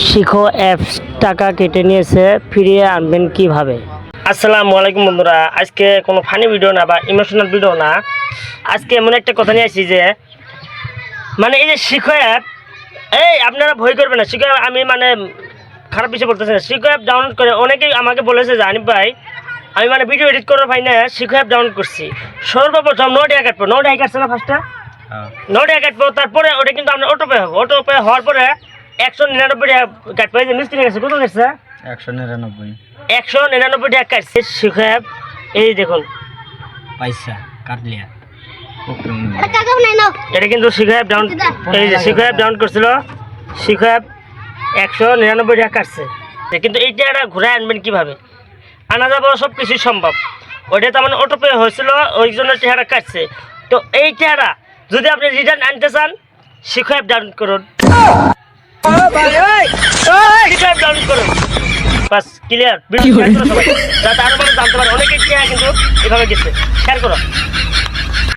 শিখো অ্যাপস টাকা কেটে নিয়েছে, ফিরিয়ে আনবেন কিভাবে? আসসালামু আলাইকুম বন্ধুরা, আজকে কোনো ফানি ভিডিও না বা ইমোশনাল ভিডিও না। আজকে এমন একটা কথা নিয়ে আসছি যে মানে এই যে শিখো অ্যাপ, এই আপনারা ভয় করবেন না। শিখো অ্যাপ আমি মানে খারাপ বিষয় বলতেছি না। শিখো অ্যাপ ডাউনলোড করে অনেকেই আমাকে বলেছে যে আনিফ ভাই আমি মানে ভিডিও এডিট করার ভাই না শিখো অ্যাপ ডাউনলোড করছি। সর্বপ্রথম 9 টাকা কাটবো, 9 টাকা কাটছে না ফার্স্টটা, 9 টাকা কাটবো। তারপরে ওটা কিন্তু আপনার অটোপে হবে, অটোপে হওয়ার পরে 199 টাকা কাটবো। এই যে মিস্ত্রি গেছে কত কাটছে? 199 টাকা কাটছে শিখো অ্যাপ। এই দেখুন পয়সা কাটলিয়া এটা কিন্তু শিখো অ্যাপ ডাউন, এই যে শিখো অ্যাপ ডাউন করছিল, শিখো অ্যাপ 199 টাকা কাটছে। কিন্তু এই টাকাটা ঘুরে আনবেন কিভাবে? আনা যাবো, সব কিছুই সম্ভব। ওইটা তো মানে অটোপে হয়েছিল, ওই জন্য টাকাটা কাটছে। তো এই টাকাটা যদি আপনি রিটার্ন আনতে চান, শিখো অ্যাপ ডাউন করুন, শিখো অ্যাপ ডাউন করুন, বাস ক্লিয়ার। ভিডিও যাতে আরো মানুষ জানতে পারে, অনেকেই টাকা কিন্তু এভাবে গেছে। শেয়ার করো।